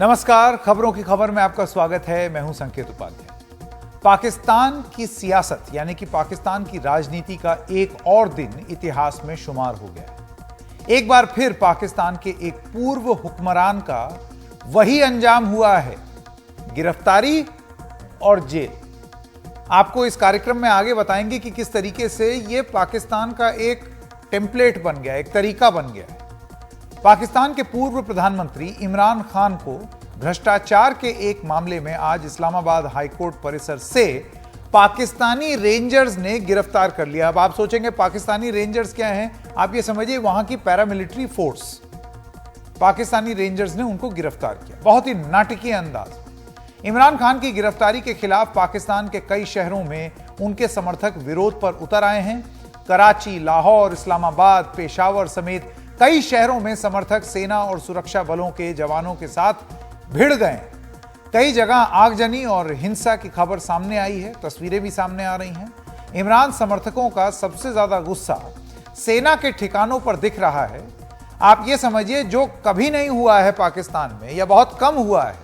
नमस्कार, खबरों की खबर में आपका स्वागत है। मैं हूं संकेत उपाध्याय। पाकिस्तान की सियासत यानी कि पाकिस्तान की राजनीति का एक और दिन इतिहास में शुमार हो गया है। एक बार फिर पाकिस्तान के एक पूर्व हुक्मरान का वही अंजाम हुआ है, गिरफ्तारी और जेल। आपको इस कार्यक्रम में आगे बताएंगे कि किस तरीके से यह पाकिस्तान का एक टेम्पलेट बन गया, एक तरीका बन गया है। पाकिस्तान के पूर्व प्रधानमंत्री इमरान खान को भ्रष्टाचार के एक मामले में आज इस्लामाबाद हाईकोर्ट परिसर से पाकिस्तानी रेंजर्स ने गिरफ्तार कर लिया। अब आप सोचेंगे पाकिस्तानी रेंजर्स क्या हैं? आप ये समझिए वहां की पैरामिलिट्री फोर्स। पाकिस्तानी रेंजर्स ने उनको गिरफ्तार किया बहुत ही नाटकीय अंदाज में। इमरान खान की गिरफ्तारी के खिलाफ पाकिस्तान के कई शहरों में उनके समर्थक विरोध पर उतर आए हैं। कराची, लाहौर, इस्लामाबाद, पेशावर समेत कई शहरों में समर्थक सेना और सुरक्षा बलों के जवानों के साथ भिड़ गए। कई जगह आगजनी और हिंसा की खबर सामने आई है, तस्वीरें भी सामने आ रही हैं। इमरान समर्थकों का सबसे ज्यादा गुस्सा सेना के ठिकानों पर दिख रहा है। आप ये समझिए, जो कभी नहीं हुआ है पाकिस्तान में या बहुत कम हुआ है।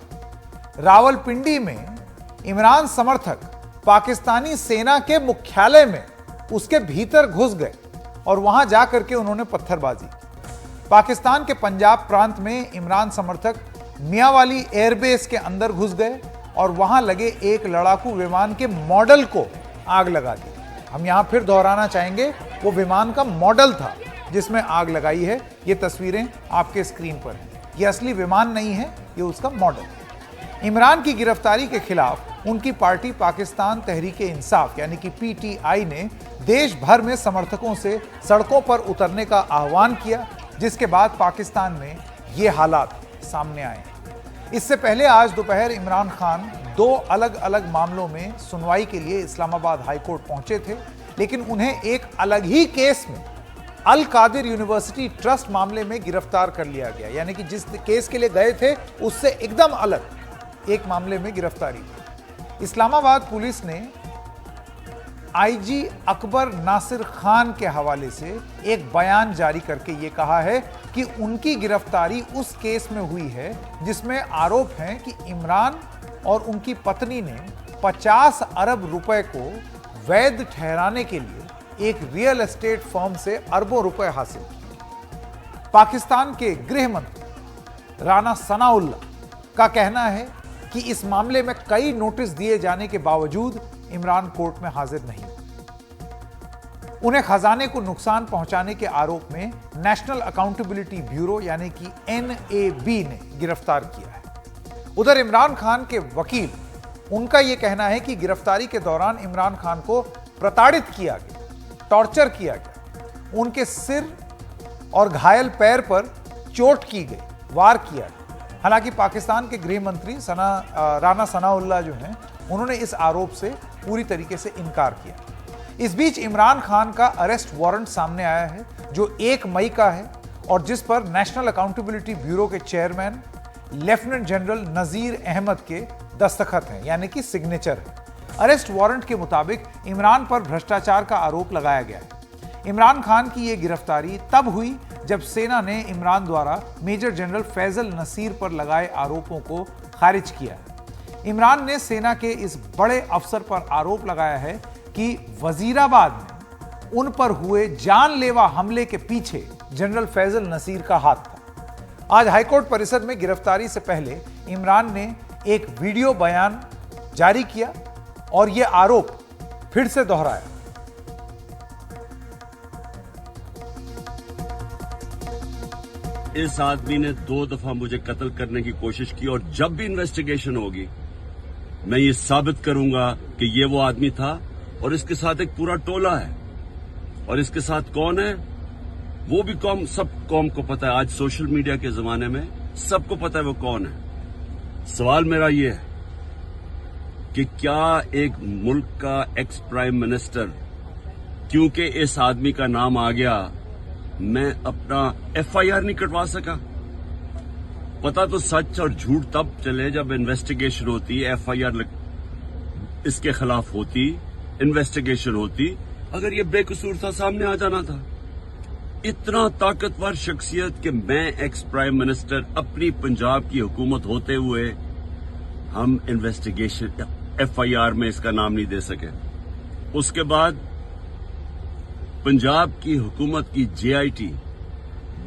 रावलपिंडी में इमरान समर्थक पाकिस्तानी सेना के मुख्यालय में उसके भीतर घुस गए और वहां जाकर के उन्होंने पत्थरबाजी की। पाकिस्तान के पंजाब प्रांत में इमरान समर्थक मियांवाली एयरबेस के अंदर घुस गए और वहां लगे एक लड़ाकू विमान के मॉडल को आग लगा दी। हम यहां फिर दोहराना चाहेंगे, वो विमान का मॉडल था जिसमें आग लगाई है। ये तस्वीरें आपके स्क्रीन पर हैं। ये असली विमान नहीं है, ये उसका मॉडल। इमरान की गिरफ्तारी के खिलाफ उनकी पार्टी पाकिस्तान तहरीक-ए-इंसाफ यानी कि पीटीआई ने देश भर में समर्थकों से सड़कों पर उतरने का आह्वान किया, जिसके बाद पाकिस्तान में ये हालात सामने आए। इससे पहले आज दोपहर इमरान खान दो अलग अलग मामलों में सुनवाई के लिए इस्लामाबाद हाईकोर्ट पहुंचे थे, लेकिन उन्हें एक अलग ही केस में अल कादिर यूनिवर्सिटी ट्रस्ट मामले में गिरफ्तार कर लिया गया। यानी कि जिस केस के लिए गए थे उससे एकदम अलग एक मामले में गिरफ्तारी। इस्लामाबाद पुलिस ने आईजी अकबर नासिर खान के हवाले से एक बयान जारी करके यह कहा है कि उनकी गिरफ्तारी उस केस में हुई है जिसमें आरोप है कि इमरान और उनकी पत्नी ने 50 अरब रुपए को वैध ठहराने के लिए एक रियल एस्टेट फर्म से अरबों रुपए हासिल किए। पाकिस्तान के गृह मंत्री राना सनाउल्लाह का कहना है कि इस मामले में कई नोटिस दिए जाने के बावजूद इमरान कोर्ट में हाजिर नहीं। उन्हें खजाने को नुकसान पहुंचाने के आरोप में नेशनल अकाउंटेबिलिटी ब्यूरो यानी कि एनएबी ने गिरफ्तार किया है। उधर इमरान खान के वकील, उनका यह कहना है कि गिरफ्तारी के दौरान इमरान खान को प्रताड़ित किया गया, टॉर्चर किया गया, उनके सिर और घायल पैर पर चोट की गई, वार किया गया। हालांकि पाकिस्तान के गृह मंत्री राना सनाउल्लाह जो हैं, उन्होंने इस आरोप से पूरी तरीके से इनकार किया। इस बीच इमरान खान का अरेस्ट वारंट सामने आया है जो 1 मई का है और जिस पर नेशनल अकाउंटेबिलिटी ब्यूरो के chairman lieutenant general Nazir Ahmad के दस्तखत हैं, यानी कि सिग्नेचर है। अरेस्ट वारंट के मुताबिक इमरान पर भ्रष्टाचार का आरोप लगाया गया है। इमरान खान की यह गिरफ्तारी तब हुई जब सेना ने इमरान द्वारा मेजर जनरल फैजल नसीर पर लगाए आरोपों को खारिज किया। इमरान ने सेना के इस बड़े अफसर पर आरोप लगाया है कि वजीराबाद में उन पर हुए जानलेवा हमले के पीछे जनरल फैजल नसीर का हाथ था। आज हाईकोर्ट परिसर में गिरफ्तारी से पहले इमरान ने एक वीडियो बयान जारी किया और यह आरोप फिर से दोहराया। इस आदमी ने 2 दफा मुझे कत्ल करने की कोशिश की और जब भी इन्वेस्टिगेशन होगी मैं ये साबित करूंगा कि ये वो आदमी था और इसके साथ एक पूरा टोला है। और इसके साथ कौन है वो भी सब कौम को पता है। आज सोशल मीडिया के जमाने में सबको पता है वो कौन है। सवाल मेरा ये है कि क्या एक मुल्क का एक्स प्राइम मिनिस्टर, क्योंकि इस आदमी का नाम आ गया, मैं अपना एफआईआर नहीं कटवा सका? पता तो सच और झूठ तब चले जब इन्वेस्टिगेशन होती, एफआईआर इसके खिलाफ होती, इन्वेस्टिगेशन होती। अगर ये बेकसूर था, सामने आ जाना था। इतना ताकतवर शख्सियत कि मैं एक्स प्राइम मिनिस्टर अपनी पंजाब की हुकूमत होते हुए हम इन्वेस्टिगेशन FIR में इसका नाम नहीं दे सके। उसके बाद पंजाब की हुकूमत की JIT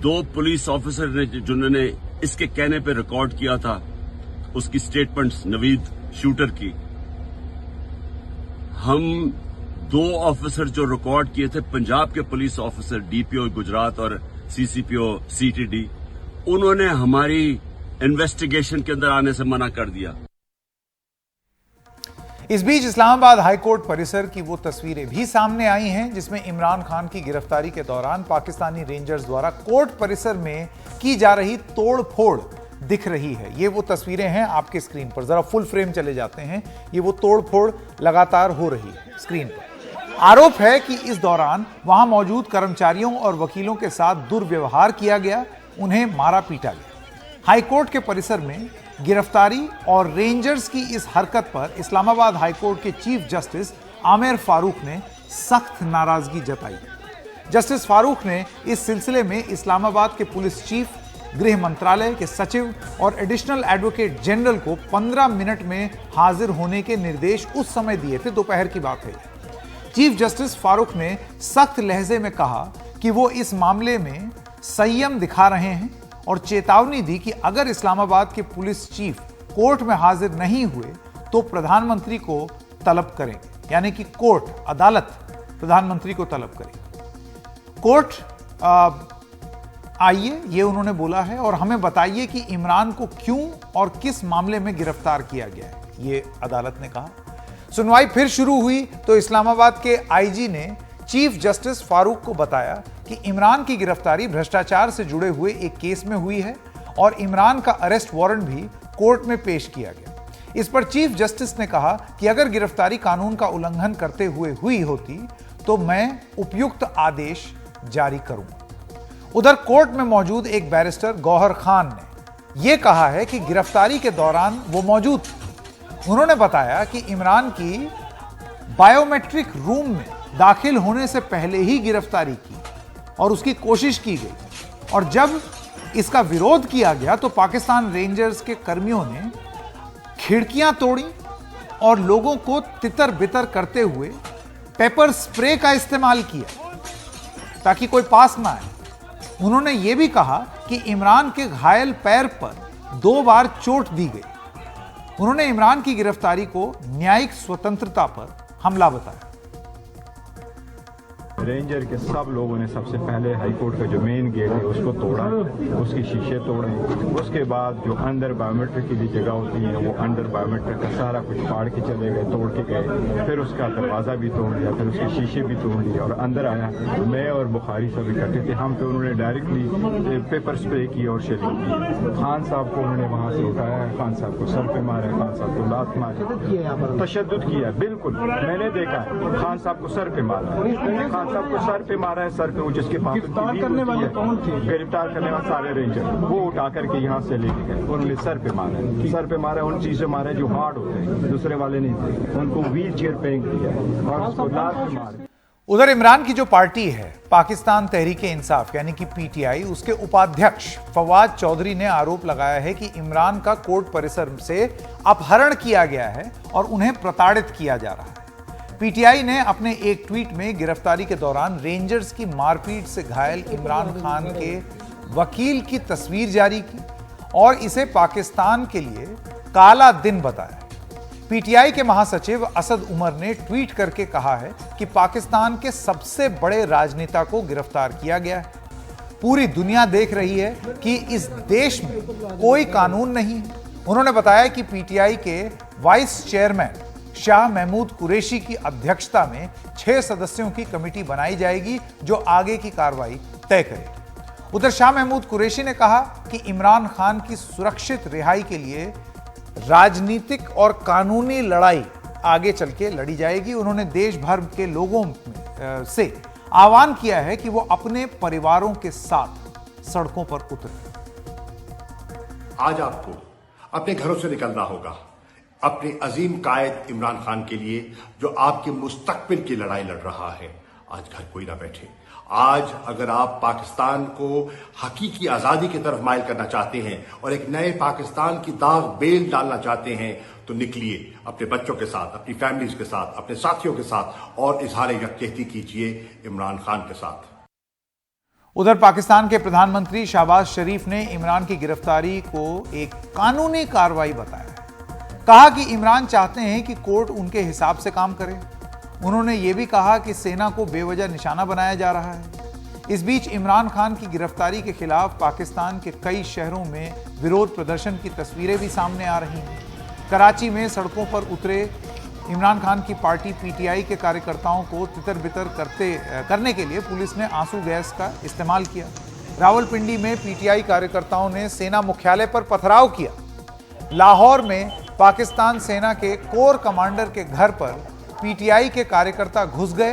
2 पुलिस ऑफिसर ने जिन्होंने इसके कहने पे रिकॉर्ड किया था उसकी स्टेटमेंट्स नवीद शूटर की, हम 2 ऑफिसर जो रिकॉर्ड किए थे पंजाब के पुलिस ऑफिसर DPO गुजरात और CCPO CTD, उन्होंने हमारी इन्वेस्टिगेशन के अंदर आने से मना कर दिया। इस बीच इस्लामाबाद हाईकोर्ट परिसर की वो तस्वीरें भी सामने आई हैं जिसमें इमरान खान की गिरफ्तारी के दौरान पाकिस्तानी रेंजर्स द्वारा कोर्ट परिसर में की जा रही तोड़फोड़ दिख रही है। ये वो तस्वीरें हैं आपके स्क्रीन पर, जरा फुल फ्रेम चले जाते हैं। ये वो तोड़फोड़ लगातार हो रही है स्क्रीन पर। आरोप है कि इस दौरान वहां मौजूद कर्मचारियों और वकीलों के साथ दुर्व्यवहार किया गया, उन्हें मारा पीटा गया। हाईकोर्ट के परिसर में गिरफ्तारी और रेंजर्स की इस हरकत पर इस्लामाबाद हाईकोर्ट के चीफ जस्टिस आमिर फारूक ने सख्त नाराजगी जताई। जस्टिस फारूक ने इस सिलसिले में इस्लामाबाद के पुलिस चीफ, गृह मंत्रालय के सचिव और एडिशनल एडवोकेट जनरल को 15 मिनट में हाजिर होने के निर्देश उस समय दिए थे, दोपहर की बात है। चीफ जस्टिस फारूक ने सख्त लहजे में कहा कि वो इस मामले में संयम दिखा रहे हैं और चेतावनी दी कि अगर इस्लामाबाद के पुलिस चीफ कोर्ट में हाजिर नहीं हुए तो प्रधानमंत्री को तलब करेंगे, यानी कि कोर्ट, अदालत प्रधानमंत्री को तलब करेगी। कोर्ट आइए, ये उन्होंने बोला है, और हमें बताइए कि इमरान को क्यों और किस मामले में गिरफ्तार किया गया है, ये अदालत ने कहा। सुनवाई फिर शुरू हुई तो इस्लामाबाद के IG ने चीफ जस्टिस फारूक को बताया कि इमरान की गिरफ्तारी भ्रष्टाचार से जुड़े हुए एक केस में हुई है और इमरान का अरेस्ट वारंट भी कोर्ट में पेश किया गया। इस पर चीफ जस्टिस ने कहा कि अगर गिरफ्तारी कानून का उल्लंघन करते हुए हुई होती तो मैं उपयुक्त आदेश जारी करूंगा। उधर कोर्ट में मौजूद एक बैरिस्टर गौहर खान ने यह कहा है कि गिरफ्तारी के दौरान वो मौजूद थे। उन्होंने बताया कि इमरान की बायोमेट्रिक रूम में दाखिल होने से पहले ही गिरफ्तारी की और उसकी कोशिश की गई, और जब इसका विरोध किया गया तो पाकिस्तान रेंजर्स के कर्मियों ने खिड़कियां तोड़ी और लोगों को तितर बितर करते हुए पेपर स्प्रे का इस्तेमाल किया ताकि कोई पास ना आए। उन्होंने यह भी कहा कि इमरान के घायल पैर पर 2 बार चोट दी गई। उन्होंने इमरान की गिरफ्तारी को न्यायिक स्वतंत्रता पर हमला बताया। रेंजर के सब लोगों ने सबसे पहले हाईकोर्ट का जो मेन गेट है उसको तोड़ा, उसकी शीशे तोड़े। उसके बाद जो अंदर बायोमेट्रिक की भी जगह होती है वो अंदर बायोमेट्रिक का सारा कुछ फाड़ के चले गए, तोड़ के गए। फिर उसका दरवाज़ा भी तोड़ दिया, फिर उसके शीशे भी तोड़ दिए और अंदर आया। मैं और बुखारी सब इकट्ठे थे, हम पे उन्होंने डायरेक्टली पेपर स्प्रे की और शेलिंग की। खान साहब को उन्होंने वहाँ से उठाया, खान साहब को सर पे मारा, खान साहब को लात मारी, तशद्दुद किया। बिल्कुल मैंने देखा खान साहब को सर पे मारा, खान साहब को सर पे मारा है, सर पे वो जिसके पास गिरफ्तार करने वाले कौन थे, गिरफ्तार करने वाले सारे रेंजर वो उठा करके यहाँ से लेके गए। उन्होंने सर पे मारा है, सर पे मारा, उन चीजें मारा जो हार्ड होते हैं, दूसरे वाले नहीं थे। उनको व्हील चेयर पे किया और उसको लात पे मारे। उधर इमरान की जो पार्टी है पाकिस्तान तहरीक इंसाफ यानी कि PTI, उसके उपाध्यक्ष फवाद चौधरी ने आरोप लगाया है कि इमरान का कोर्ट परिसर से अपहरण किया गया है और उन्हें प्रताड़ित किया जा रहा है। PTI ने अपने एक ट्वीट में गिरफ्तारी के दौरान रेंजर्स की मारपीट से घायल इमरान खान के वकील की तस्वीर जारी की और इसे पाकिस्तान के लिए काला दिन बताया। PTI के महासचिव असद उमर ने ट्वीट करके कहा है कि पाकिस्तान के सबसे बड़े राजनेता को गिरफ्तार किया गया है। पूरी दुनिया देख रही है कि इस देश में कोई कानून नहीं है। उन्होंने बताया कि PTI के वाइस चेयरमैन शाह महमूद कुरैशी की अध्यक्षता में 6 सदस्यों की कमेटी बनाई जाएगी जो आगे की कार्रवाई तय करेगी। उधर शाह महमूद कुरैशी ने कहा कि इमरान खान की सुरक्षित रिहाई के लिए राजनीतिक और कानूनी लड़ाई आगे चल के लड़ी जाएगी। उन्होंने देश भर के लोगों से आह्वान किया है कि वो अपने परिवारों के साथ सड़कों पर उतरें। आज आपको अपने घरों से निकलना होगा अपने अजीम कायद इमरान खान के लिए, जो आपके मुस्तकबिल की लड़ाई लड़ रहा है। आज घर कोई ना बैठे। आज अगर आप पाकिस्तान को हकीकी आजादी की तरफ माइल करना चाहते हैं और एक नए पाकिस्तान की दाग बेल डालना चाहते हैं तो निकलिए अपने बच्चों के साथ, अपनी फैमिलीज के साथ, अपने साथियों के साथ और इजहार यकजहती कीजिए इमरान खान के साथ। उधर पाकिस्तान के प्रधानमंत्री शहबाज शरीफ ने इमरान की गिरफ्तारी को एक कानूनी कार्रवाई बताया। कहा कि इमरान चाहते हैं कि कोर्ट उनके हिसाब से काम करे। उन्होंने ये भी कहा कि सेना को बेवजह निशाना बनाया जा रहा है। इस बीच इमरान खान की गिरफ्तारी के खिलाफ पाकिस्तान के कई शहरों में विरोध प्रदर्शन की तस्वीरें भी सामने आ रही हैं। कराची में सड़कों पर उतरे इमरान खान की पार्टी पीटीआई के कार्यकर्ताओं को तितर-बितर करने के लिए पुलिस ने आंसू गैस का इस्तेमाल किया। रावलपिंडी में पीटीआई कार्यकर्ताओं ने सेना मुख्यालय पर पथराव किया। लाहौर में पाकिस्तान सेना के कोर कमांडर के घर पर पीटीआई के कार्यकर्ता घुस गए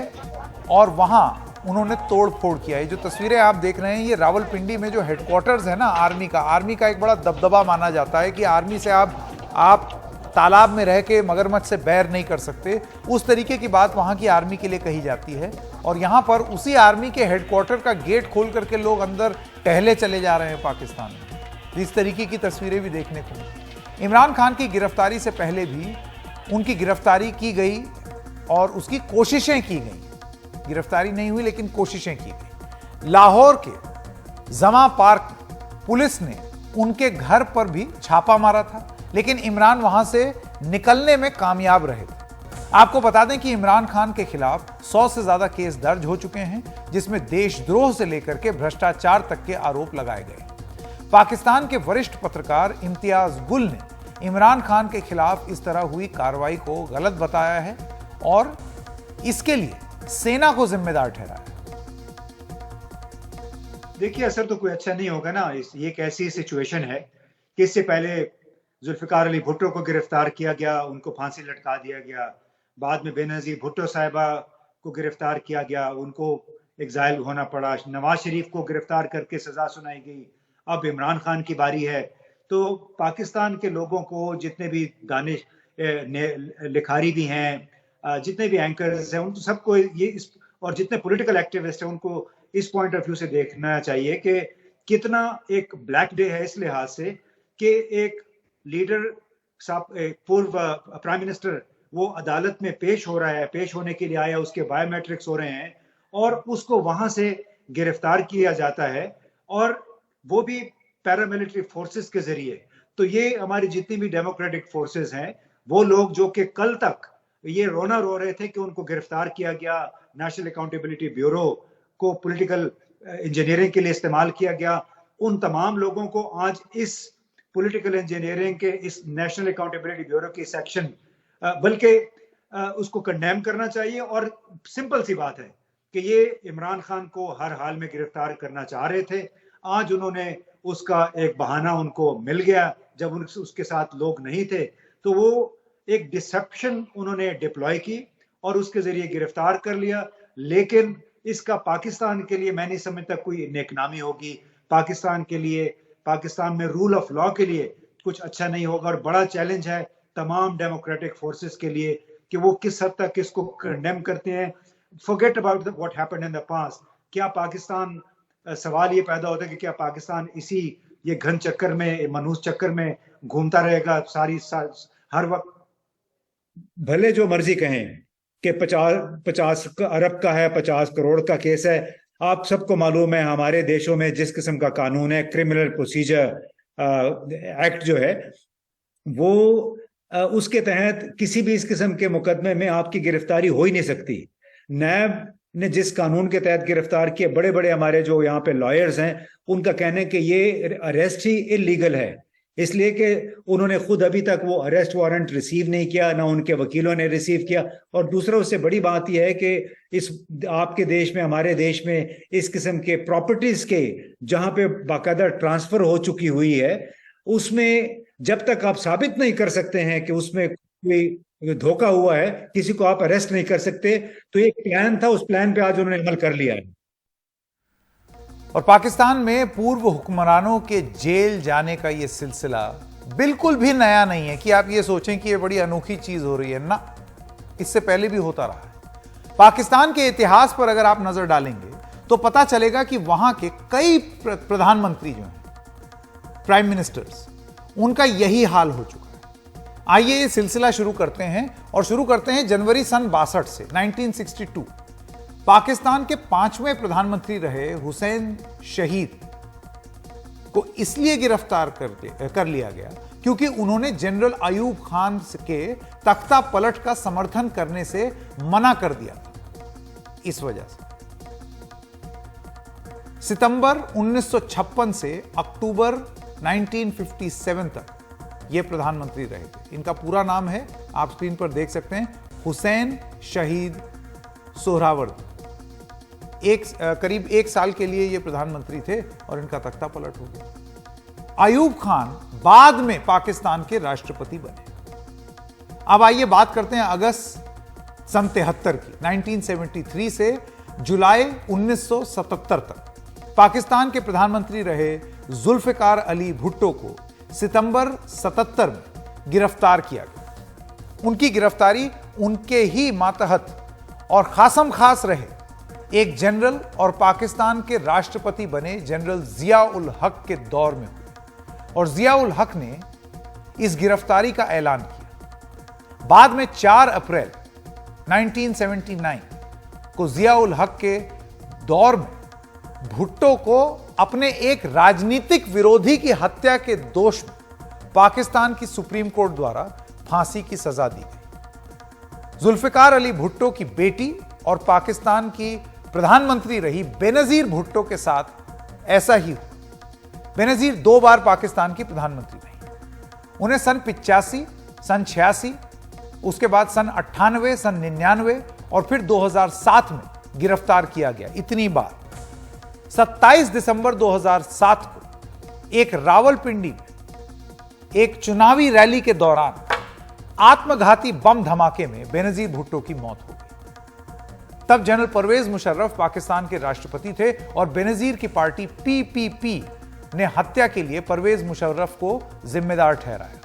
और वहां उन्होंने तोड़-फोड़ किया। ये जो तस्वीरें आप देख रहे हैं, ये रावलपिंडी में जो हेडक्वार्टर्स है ना आर्मी का एक बड़ा दबदबा माना जाता है कि आर्मी से आप तालाब में रह के मगरमच्छ से बैर नहीं कर सकते। उस तरीके की बात वहां की आर्मी के लिए कही जाती है। और यहां पर उसी आर्मी के हेडक्वार्टर का गेट खोल करके लोग अंदर टहले चले जा रहे हैं पाकिस्तान में। इस तरीके की तस्वीरें भी देखने को मिली। इमरान खान की गिरफ्तारी से पहले भी उनकी गिरफ्तारी की गई और उसकी कोशिशें की गई। गिरफ्तारी नहीं हुई लेकिन कोशिशें की गई। लाहौर के जमा पार्क पुलिस ने उनके घर पर भी छापा मारा था, लेकिन इमरान वहां से निकलने में कामयाब रहे थे। आपको बता दें कि इमरान खान के खिलाफ 100 से ज्यादा केस दर्ज हो चुके हैं, जिसमें देशद्रोह से लेकर के भ्रष्टाचार तक के आरोप लगाए गए। पाकिस्तान के वरिष्ठ पत्रकार इम्तियाज गुल ने इमरान खान के खिलाफ इस तरह हुई कार्रवाई को गलत बताया है और इसके लिए सेना को जिम्मेदार ठहराया। देखिए, असर तो कोई अच्छा नहीं होगा ना। ये एक ऐसी सिचुएशन है कि इससे पहले जुल्फिकार अली भुट्टो को गिरफ्तार किया गया, उनको फांसी लटका दिया गया। बाद में बेनजीर भुट्टो साहिबा को गिरफ्तार किया गया, उनको एग्जाइल होना पड़ा। नवाज शरीफ को गिरफ्तार करके सजा सुनाई गई। अब इमरान खान की बारी है। तो पाकिस्तान के लोगों को, जितने भी दानिश लिखारी भी हैं, जितने भी एंकर्स हैं, उन सबको और जितने पॉलिटिकल एक्टिविस्ट हैं, उनको इस पॉइंट ऑफ व्यू से देखना चाहिए कि कितना एक ब्लैक डे है इस लिहाज से कि एक लीडर पूर्व प्राइम मिनिस्टर वो अदालत में पेश हो रहा है, पेश होने के लिए आया, उसके बायोमेट्रिक्स हो रहे हैं और उसको वहां से गिरफ्तार किया जाता है और वो भी पैरामिलिट्री फोर्सेस के जरिए। तो ये हमारी जितनी भी डेमोक्रेटिक फोर्सेस हैं, वो लोग जो कि कल तक ये रोना रो रहे थे कि उनको गिरफ्तार किया गया, नेशनल अकाउंटेबिलिटी ब्यूरो को पॉलिटिकल इंजीनियरिंग के लिए इस्तेमाल किया गया, उन तमाम लोगों को आज इस पॉलिटिकल इंजीनियरिंग के इस नेशनल अकाउंटेबिलिटी ब्यूरो की सेक्शन बल्कि उसको कंडेम करना चाहिए। और सिंपल सी बात है कि ये इमरान खान को हर हाल में गिरफ्तार करना चाह रहे थे। आज उन्होंने उसका एक बहाना उनको मिल गया, जब उसके साथ लोग नहीं थे तो वो एक डिसेप्शन उन्होंने डिप्लॉय की और उसके जरिए गिरफ्तार कर लिया। लेकिन इसका पाकिस्तान के लिए मैं नहीं समझता कोई नेकनामी होगी। पाकिस्तान के लिए, पाकिस्तान में रूल ऑफ लॉ के लिए कुछ अच्छा नहीं होगा और बड़ा चैलेंज है तमाम डेमोक्रेटिक फोर्सेस के लिए कि वो किस हद तक इसको कंडेम करते हैं। Forget about what happened in the past. क्या पाकिस्तान, सवाल ये पैदा होता है कि क्या पाकिस्तान इसी ये घन चक्कर में, मनूस चक्कर में घूमता रहेगा हर वक्त? भले जो मर्जी कहें कि 50 अरब का है, 50 करोड़ का केस है। आप सबको मालूम है हमारे देशों में जिस किस्म का कानून है, क्रिमिनल प्रोसीजर एक्ट जो है, वो उसके तहत किसी भी इस किस्म के मुकदमे में आपकी गिरफ्तारी हो ही नहीं सकती। नैब ने जिस कानून के तहत गिरफ्तार किए, बड़े बड़े हमारे जो यहाँ पे लॉयर्स हैं, उनका कहना है कि ये अरेस्ट ही इलीगल है, इसलिए कि उन्होंने खुद अभी तक वो अरेस्ट वारंट रिसीव नहीं किया, ना उनके वकीलों ने रिसीव किया। और दूसरा, उससे बड़ी बात यह है कि इस आपके देश में, हमारे देश में इस किस्म के प्रॉपर्टीज के जहां पे बाकायदा ट्रांसफर हो चुकी हुई है, उसमें जब तक आप साबित नहीं कर सकते हैं कि उसमें कोई धोखा हुआ है, किसी को आप अरेस्ट नहीं कर सकते। तो एक प्लान था, उस प्लान पे आज उन्होंने अमल कर लिया है। और पाकिस्तान में पूर्व हुक्मरानों के जेल जाने का यह सिलसिला बिल्कुल भी नया नहीं है कि आप ये सोचें कि ये बड़ी अनोखी चीज हो रही है ना, इससे पहले भी होता रहा है। पाकिस्तान के इतिहास पर अगर आप नजर डालेंगे तो पता चलेगा कि वहां के कई प्रधानमंत्री जो हैं, प्राइम मिनिस्टर्स, उनका यही हाल हो चुका है। आइए ये सिलसिला शुरू करते हैं और शुरू करते हैं जनवरी सन 62 से 1962। पाकिस्तान के 5वें प्रधानमंत्री रहे हुसैन शहीद को इसलिए गिरफ्तार कर लिया गया क्योंकि उन्होंने जनरल अयूब खान के तख्ता पलट का समर्थन करने से मना कर दिया था। इस वजह से सितंबर 1956 से अक्टूबर 1957 तक ये प्रधानमंत्री रहे थे। इनका पूरा नाम है, आप स्क्रीन पर देख सकते हैं, हुसैन शहीद सोहरावर्दी। करीब 1 साल के लिए ये प्रधानमंत्री थे और इनका तख्ता पलट हो गया। अयूब खान बाद में पाकिस्तान के राष्ट्रपति बने। अब आइए बात करते हैं अगस्त सन 73 की। 1973 से जुलाई 1977 तक पाकिस्तान के प्रधानमंत्री रहे जुल्फिकार अली भुट्टो को सितंबर 77 में गिरफ्तार किया गया। उनकी गिरफ्तारी उनके ही मातहत और खासम खास रहे एक जनरल और पाकिस्तान के राष्ट्रपति बने जनरल जिया उल हक के दौर में हुई और जिया उल हक ने इस गिरफ्तारी का ऐलान किया। बाद में 4 अप्रैल 1979 को जिया उल हक के दौर में भुट्टो को अपने एक राजनीतिक विरोधी की हत्या के दोष में पाकिस्तान की सुप्रीम कोर्ट द्वारा फांसी की सजा दी गई। जुल्फिकार अली भुट्टो की बेटी और पाकिस्तान की प्रधानमंत्री रही बेनजीर भुट्टो के साथ ऐसा ही हुआ। बेनजीर 2 बार पाकिस्तान की प्रधानमंत्री रही। उन्हें सन 85, सन 86, उसके बाद सन 98, सन 99 और फिर 2007 में गिरफ्तार किया गया। इतनी बार 27 दिसंबर 2007 को एक रावलपिंडी में एक चुनावी रैली के दौरान आत्मघाती बम धमाके में बेनजीर भुट्टो की मौत हो गई। तब जनरल परवेज मुशर्रफ पाकिस्तान के राष्ट्रपति थे और बेनजीर की पार्टी पीपीपी ने हत्या के लिए परवेज मुशर्रफ को जिम्मेदार ठहराया।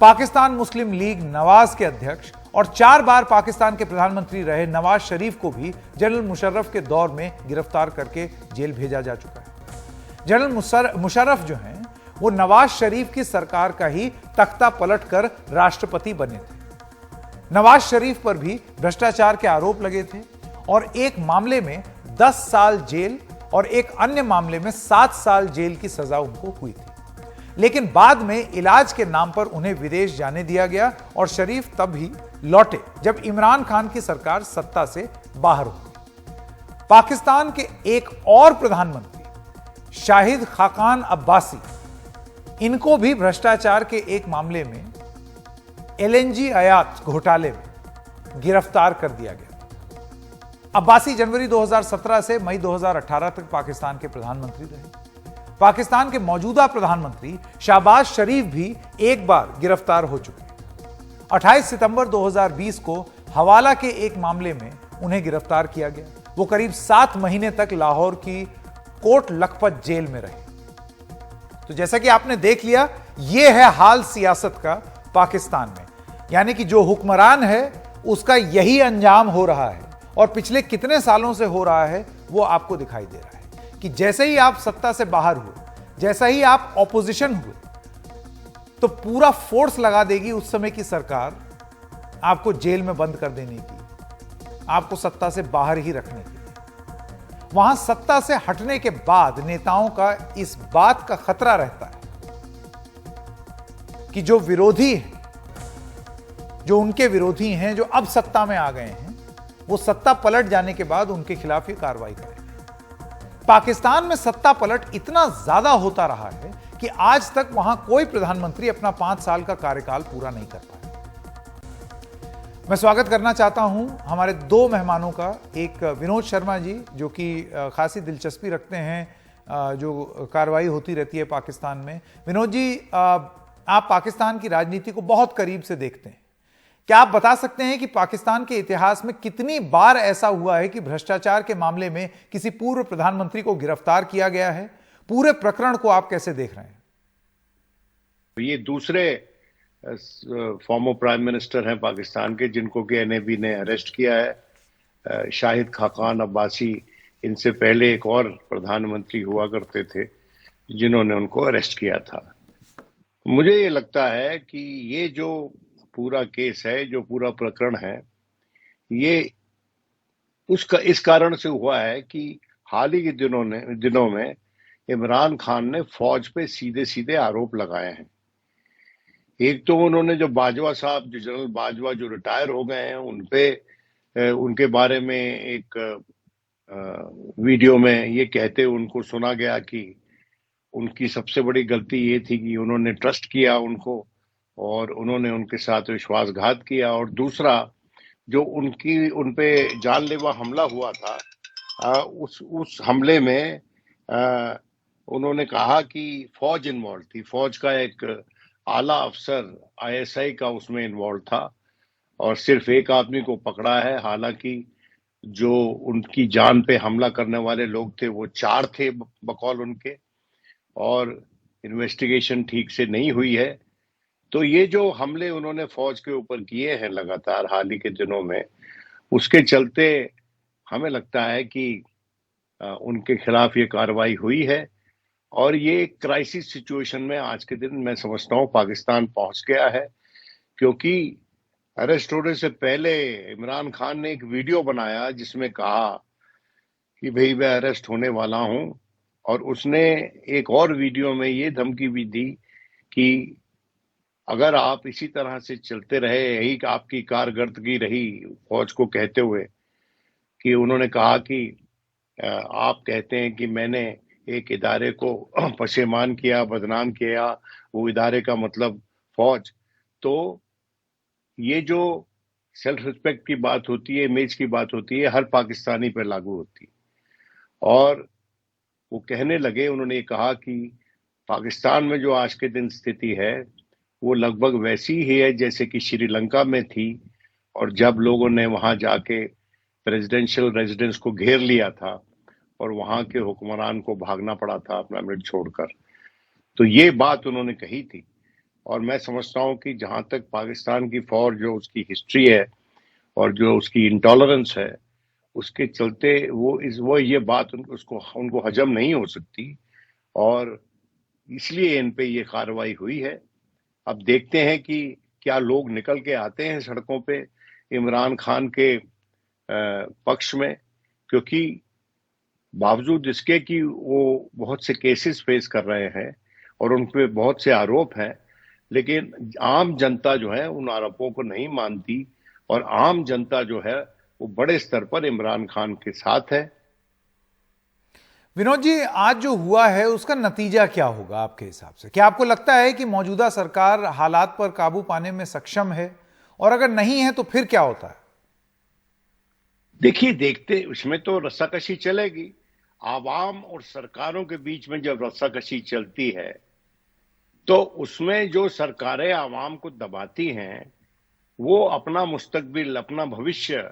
पाकिस्तान मुस्लिम लीग नवाज के अध्यक्ष और 4 बार पाकिस्तान के प्रधानमंत्री रहे नवाज शरीफ को भी जनरल मुशर्रफ के दौर में गिरफ्तार करके जेल भेजा जा चुका है। जनरल मुशर्रफ जो हैं वो नवाज शरीफ की सरकार का ही तख्ता पलटकर राष्ट्रपति बने थे। नवाज शरीफ पर भी भ्रष्टाचार के आरोप लगे थे और एक मामले में 10 साल जेल और एक अन्य मामले में 7 साल जेल की सजा उनको हुई थी। लेकिन बाद में इलाज के नाम पर उन्हें विदेश जाने दिया गया और शरीफ तब ही लौटे जब इमरान खान की सरकार सत्ता से बाहर हो गई। पाकिस्तान के एक और प्रधानमंत्री शाहिद खाकान अब्बासी, इनको भी भ्रष्टाचार के एक मामले में एलएनजी आयात घोटाले में गिरफ्तार कर दिया गया। अब्बासी जनवरी 2017 से मई 2018 तक पाकिस्तान के प्रधानमंत्री रहे। पाकिस्तान के मौजूदा प्रधानमंत्री शहबाज शरीफ भी एक बार गिरफ्तार हो चुके हैं। 28 सितंबर 2020 को हवाला के एक मामले में उन्हें गिरफ्तार किया गया। वो करीब 7 महीने तक लाहौर की कोट लखपत जेल में रहे। तो जैसा कि आपने देख लिया, यह है हाल सियासत का पाकिस्तान में, यानी कि जो हुक्मरान है उसका यही अंजाम हो रहा है और पिछले कितने सालों से हो रहा है वो आपको दिखाई दे रहा है कि जैसे ही आप सत्ता से बाहर हुए, जैसा ही आप ऑपोजिशन हुए, तो पूरा फोर्स लगा देगी उस समय की सरकार आपको जेल में बंद कर देने की, आपको सत्ता से बाहर ही रखने के लिए। वहां सत्ता से हटने के बाद नेताओं का इस बात का खतरा रहता है कि जो विरोधी हैं, जो उनके विरोधी हैं, जो अब सत्ता में आ गए हैं, वो सत्ता पलट जाने के बाद उनके खिलाफ ही कार्रवाई करेंगे। पाकिस्तान में सत्ता पलट इतना ज्यादा होता रहा है कि आज तक वहां कोई प्रधानमंत्री अपना 5 साल का कार्यकाल पूरा नहीं कर पाया। मैं स्वागत करना चाहता हूं हमारे 2 मेहमानों का। एक विनोद शर्मा जी, जो कि खासी दिलचस्पी रखते हैं जो कार्रवाई होती रहती है पाकिस्तान में। विनोद जी, आप पाकिस्तान की राजनीति को बहुत करीब से देखते हैं। क्या आप बता सकते हैं कि पाकिस्तान के इतिहास में कितनी बार ऐसा हुआ है कि भ्रष्टाचार के मामले में किसी पूर्व प्रधानमंत्री को गिरफ्तार किया गया है? पूरे प्रकरण को आप कैसे देख रहे हैं? ये दूसरे फॉर्मर प्राइम मिनिस्टर हैं पाकिस्तान के जिनको कि एनएबी ने अरेस्ट किया है शाहिद खाकान अब्बासी, इनसे पहले एक और प्रधानमंत्री हुआ करते थे जिन्होंने उनको अरेस्ट किया था। मुझे ये लगता है कि ये जो पूरा केस है, जो पूरा प्रकरण है, ये उसका इस कारण से हुआ है कि हाल ही के दिनों में इमरान खान ने फौज पे सीधे सीधे आरोप लगाए हैं। एक तो उन्होंने जो बाजवा साहब, जो जनरल बाजवा जो रिटायर हो गए हैं, उनके बारे में एक वीडियो में ये कहते उनको सुना गया कि उनकी सबसे बड़ी गलती ये थी कि उन्होंने ट्रस्ट किया उनको और उन्होंने उनके साथ विश्वासघात किया। और दूसरा, जो उन पे जानलेवा हमला हुआ था, उस हमले में उन्होंने कहा कि फौज इन्वॉल्व थी, फौज का एक आला अफसर आईएसआई का उसमें इन्वॉल्व था और सिर्फ एक आदमी को पकड़ा है। हालांकि जो उनकी जान पे हमला करने वाले लोग थे वो 4 थे बकौल उनके, और इन्वेस्टिगेशन ठीक से नहीं हुई है। तो ये जो हमले उन्होंने फौज के ऊपर किए हैं लगातार हाल ही के दिनों में, उसके चलते हमें लगता है कि उनके खिलाफ ये कार्रवाई हुई है और ये क्राइसिस सिचुएशन में आज के दिन मैं समझता हूँ पाकिस्तान पहुंच गया है। क्योंकि अरेस्ट होने से पहले इमरान खान ने एक वीडियो बनाया जिसमें कहा कि भाई मैं अरेस्ट होने वाला हूं, और उसने एक और वीडियो में ये धमकी भी दी कि अगर आप इसी तरह से चलते रहे, यही आपकी कारकर्दगी रही, फौज को कहते हुए कि उन्होंने कहा कि आप कहते हैं कि मैंने एक इदारे को पशेमान किया, बदनाम किया, वो इदारे का मतलब फौज। तो ये जो सेल्फ रिस्पेक्ट की बात होती है, इमेज की बात होती है, हर पाकिस्तानी पर लागू होती है। और वो कहने लगे, उन्होंने कहा कि पाकिस्तान में जो आज के दिन स्थिति है वो लगभग वैसी ही है जैसे कि श्रीलंका में थी, और जब लोगों ने वहां जाके प्रेसिडेंशियल रेजिडेंस को घेर लिया था और वहां के हुक्मरान को भागना पड़ा था अपना मुल्क छोड़कर। तो ये बात उन्होंने कही थी। और मैं समझता हूं कि जहां तक पाकिस्तान की फौज, जो उसकी हिस्ट्री है और जो उसकी इंटॉलरेंस है, उसके चलते वो ये बात उनको हजम नहीं हो सकती, और इसलिए इन पे ये कार्रवाई हुई है। अब देखते हैं कि क्या लोग निकल के आते हैं सड़कों पे इमरान खान के पक्ष में, क्योंकि बावजूद इसके कि वो बहुत से केसेस फेस कर रहे हैं और उन पे बहुत से आरोप हैं, लेकिन आम जनता जो है उन आरोपों को नहीं मानती, और आम जनता जो है वो बड़े स्तर पर इमरान खान के साथ है। विनोद जी, आज जो हुआ है उसका नतीजा क्या होगा आपके हिसाब से? क्या आपको लगता है कि मौजूदा सरकार हालात पर काबू पाने में सक्षम है, और अगर नहीं है तो फिर क्या होता है? देखिए, देखते उसमें तो रस्साकशी चलेगी। आवाम और सरकारों के बीच में जब रस्साकशी चलती है तो उसमें जो सरकारें आवाम को दबाती हैं वो अपना मुस्तकबिल, अपना भविष्य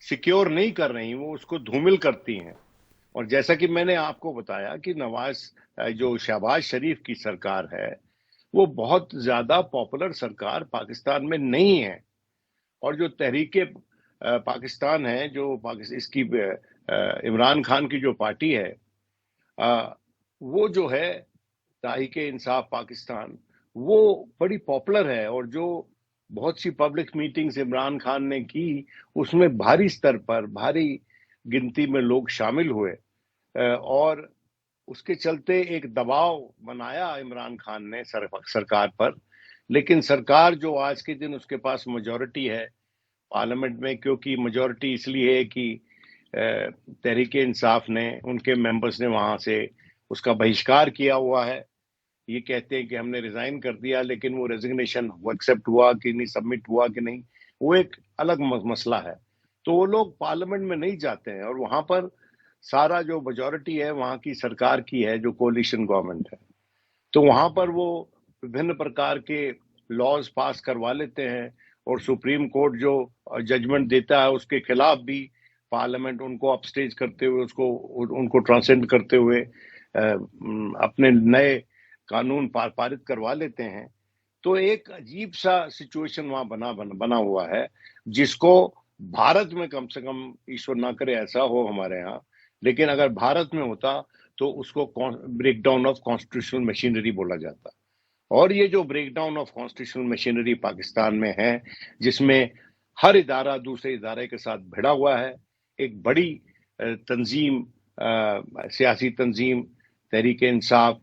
सिक्योर नहीं कर रही, वो उसको धूमिल करती हैं। और जैसा कि मैंने आपको बताया कि जो शहबाज शरीफ की सरकार है वो बहुत ज्यादा पॉपुलर सरकार पाकिस्तान में नहीं है, और जो तहरीके पाकिस्तान है, जो इसकी इमरान खान की जो पार्टी है, वो जो है तहरीके इंसाफ पाकिस्तान, वो बड़ी पॉपुलर है, और जो बहुत सी पब्लिक मीटिंग्स इमरान खान ने की उसमें भारी स्तर पर, भारी गिनती में लोग शामिल हुए, और उसके चलते एक दबाव बनाया इमरान खान ने सरकार पर। लेकिन सरकार जो आज के दिन उसके पास मेजॉरिटी है पार्लियामेंट में, क्योंकि मेजॉरिटी इसलिए है कि तहरीके इंसाफ ने, उनके मेंबर्स ने वहां से उसका बहिष्कार किया हुआ है। ये कहते हैं कि हमने रिजाइन कर दिया, लेकिन वो रेजिग्नेशन एक्सेप्ट हुआ कि नहीं, सबमिट हुआ कि नहीं, वो एक अलग मसला है। तो वो लोग पार्लियामेंट में नहीं जाते हैं, और वहां पर सारा जो मेजॉरिटी है वहां की सरकार की है, जो कोलिशन गवर्नमेंट है। तो वहां पर वो विभिन्न प्रकार के लॉज पास करवा लेते हैं, और सुप्रीम कोर्ट जो जजमेंट देता है उसके खिलाफ भी पार्लियामेंट उनको अपस्टेज करते हुए, उनको ट्रांसेंड करते हुए अपने नए कानून पारित करवा लेते हैं। तो एक अजीब सा सिचुएशन वहां बना हुआ है, जिसको भारत में कम से कम, ईश्वर ना करे ऐसा हो हमारे यहाँ, लेकिन अगर भारत में होता तो उसको ब्रेकडाउन ऑफ कॉन्स्टिट्यूशनल मशीनरी बोला जाता। और ये जो breakdown of constitutional machinery Pakistan में है, जिसमें हर इदारा दूसरे इदारे के साथ भिड़ा हुआ है, एक बड़ी तंजीम, सियासी तंजीम तहरीक-ए-इंसाफ,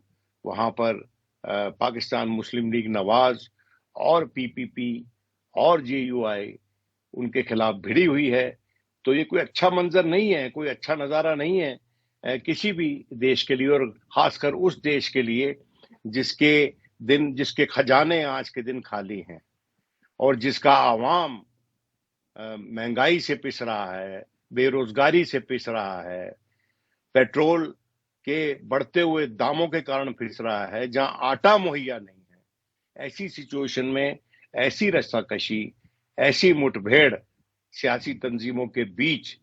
वहाँ पर पाकिस्तान मुस्लिम लीग नवाज और पीपीपी और जेयूआई उनके खिलाफ भिड़ी हुई है। तो ये कोई अच्छा मंजर नहीं है, कोई अच्छा नज़ारा नहीं है किसी भी देश के लिए, और खासकर उस देश के लिए जिसके खजाने आज के दिन खाली हैं और जिसका आवाम महंगाई से पिस रहा है, बेरोजगारी से पिस रहा है, पेट्रोल के बढ़ते हुए दामों के कारण पिस रहा है, जहां आटा मुहैया नहीं है। ऐसी सिचुएशन में ऐसी रस्साकशी, ऐसी मुठभेड़ सियासी तंजीमों के बीच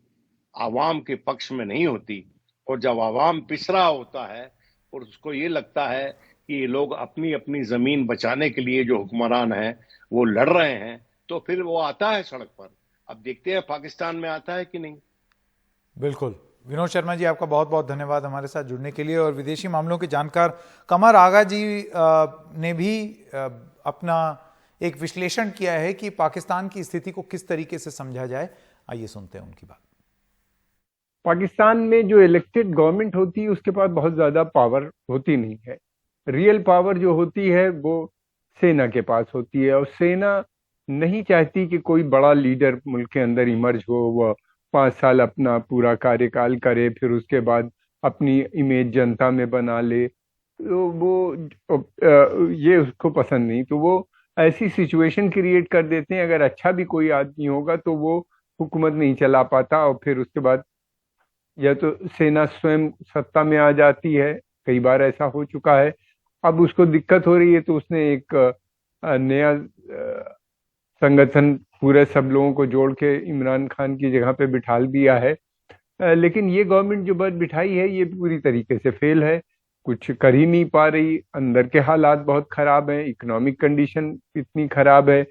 आवाम के पक्ष में नहीं होती, और जब आवाम पिस रहा होता है और उसको ये लगता है कि ये लोग अपनी अपनी जमीन बचाने के लिए जो हुक्मरान हैं वो लड़ रहे हैं, तो फिर वो आता है सड़क पर। अब देखते हैं पाकिस्तान में आता है कि नहीं। बिल्कुल। विनोद शर्मा जी, आपका बहुत बहुत धन्यवाद हमारे साथ जुड़ने के लिए। और विदेशी मामलों के जानकार कमर आगा जी ने भी अपना एक विश्लेषण किया है कि पाकिस्तान की स्थिति को किस तरीके से समझा जाए। आइए सुनते हैं उनकी बात। पाकिस्तान में जो इलेक्टेड गवर्नमेंट होती है उसके पास बहुत ज्यादा पावर होती नहीं है। रियल पावर जो होती है वो सेना के पास होती है, और सेना नहीं चाहती कि कोई बड़ा लीडर मुल्क के अंदर इमर्ज हो, वह 5 साल अपना पूरा कार्यकाल करे, फिर उसके बाद अपनी इमेज जनता में बना ले। तो वो ये उसको पसंद नहीं, तो वो ऐसी सिचुएशन क्रिएट कर देते हैं। अगर अच्छा भी कोई आदमी होगा तो वो हुकूमत नहीं चला पाता, और फिर उसके बाद या तो सेना स्वयं सत्ता में आ जाती है, कई बार ऐसा हो चुका है। अब उसको दिक्कत हो रही है तो उसने एक नया संगठन पूरे सब लोगों को जोड़ के इमरान खान की जगह पे बिठाल दिया है। लेकिन ये गवर्नमेंट जो बस बिठाई है ये पूरी तरीके से फेल है, कुछ कर ही नहीं पा रही। अंदर के हालात बहुत खराब हैं, इकोनॉमिक कंडीशन इतनी खराब है।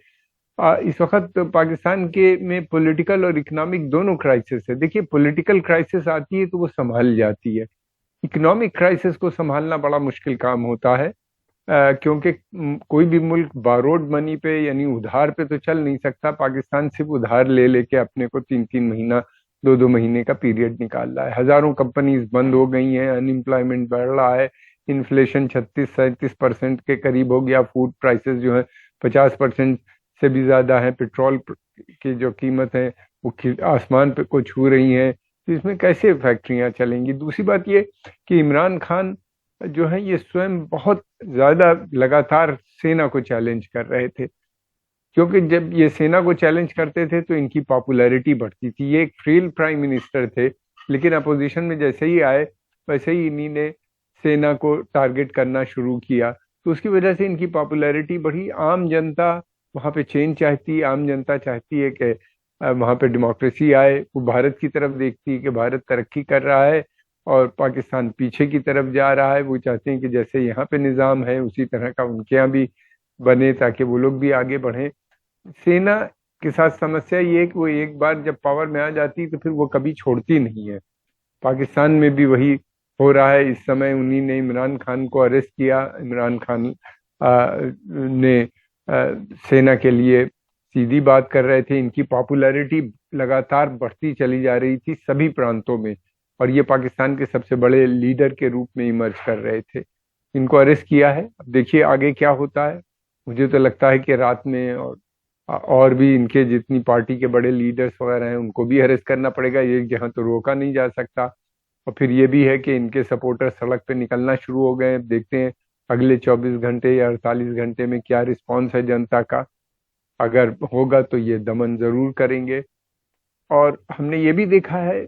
इस वक्त पाकिस्तान के में पॉलिटिकल और इकोनॉमिक दोनों क्राइसिस है। देखिए, पॉलिटिकल क्राइसिस आती है तो वो संभाल जाती है, इकोनॉमिक क्राइसिस को संभालना बड़ा मुश्किल काम होता है, क्योंकि कोई भी मुल्क बारोड मनी पे यानी उधार पे तो चल नहीं सकता। पाकिस्तान सिर्फ उधार ले लेके अपने को 3-3 महीना 2-2 महीने का पीरियड निकाल रहा है। हजारों कंपनीज बंद हो गई हैं, अनएम्प्लॉयमेंट बढ़ रहा है, इन्फ्लेशन 36-37% के करीब हो गया, फूड प्राइसेस जो है 50% से भी ज्यादा है, पेट्रोल की जो कीमत है वो आसमान पे को छू रही है। तो इसमें कैसे फैक्ट्रियां चलेंगी। दूसरी बात ये कि इमरान खान जो है ये स्वयं बहुत ज्यादा लगातार सेना को चैलेंज कर रहे थे, क्योंकि जब ये सेना को चैलेंज करते थे तो इनकी पॉपुलैरिटी बढ़ती थी। ये एक फेल प्राइम मिनिस्टर थे, लेकिन अपोजिशन में जैसे ही आए वैसे ही इन्हीं ने सेना को टारगेट करना शुरू किया, तो उसकी वजह से इनकी पॉपुलैरिटी बढ़ी। आम जनता वहाँ पे चेंज चाहती है, आम जनता चाहती है कि वहाँ पे डेमोक्रेसी आए। वो भारत की तरफ देखती है कि भारत तरक्की कर रहा है और पाकिस्तान पीछे की तरफ जा रहा है। वो चाहते हैं कि जैसे यहाँ पे निज़ाम है उसी तरह का उनके यहाँ भी बने, ताकि वो लोग भी आगे बढ़ें। सेना के साथ समस्या ये है कि वो एक बार जब पावर में आ जाती तो फिर वो कभी छोड़ती नहीं है। पाकिस्तान में भी वही हो रहा है इस समय। उन्हीं ने इमरान खान को अरेस्ट किया। इमरान खान ने सेना के लिए सीधी बात कर रहे थे। इनकी पॉपुलैरिटी लगातार बढ़ती चली जा रही थी सभी प्रांतों में, और ये पाकिस्तान के सबसे बड़े लीडर के रूप में इमर्ज कर रहे थे। इनको अरेस्ट किया है, अब देखिए आगे क्या होता है। मुझे तो लगता है कि रात में और भी इनके जितनी पार्टी के बड़े लीडर्स वगैरह हैं उनको भी अरेस्ट करना पड़ेगा। एक जहां तो रोका नहीं जा सकता। और फिर ये भी है कि इनके सपोर्टर सड़क पे निकलना शुरू हो गए। देखते हैं अगले 24 घंटे या 48 घंटे में क्या रिस्पॉन्स है जनता का। अगर होगा तो ये दमन जरूर करेंगे। और हमने ये भी देखा है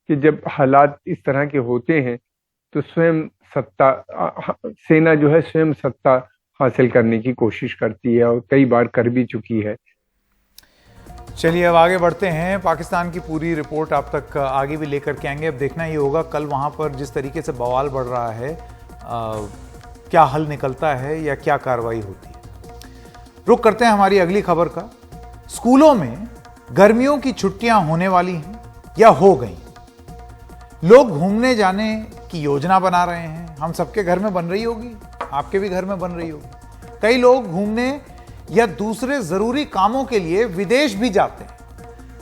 कि जब हालात इस तरह के होते हैं तो स्वयं सेना जो है स्वयं सत्ता हासिल करने की कोशिश करती है, और कई बार कर भी चुकी है। चलिए अब आगे बढ़ते हैं। पाकिस्तान की पूरी रिपोर्ट आप तक आगे भी लेकर के आएंगे। अब देखना ये होगा कल वहाँ पर जिस तरीके से बवाल बढ़ रहा है क्या हल निकलता है या क्या कार्रवाई होती है। रुक करते हैं हमारी अगली खबर का। स्कूलों में गर्मियों की छुट्टियां होने वाली हैं या हो गई। लोग घूमने जाने की योजना बना रहे हैं। हम सबके घर में बन रही होगी, आपके भी घर में बन रही होगी। कई लोग घूमने या दूसरे जरूरी कामों के लिए विदेश भी जाते हैं।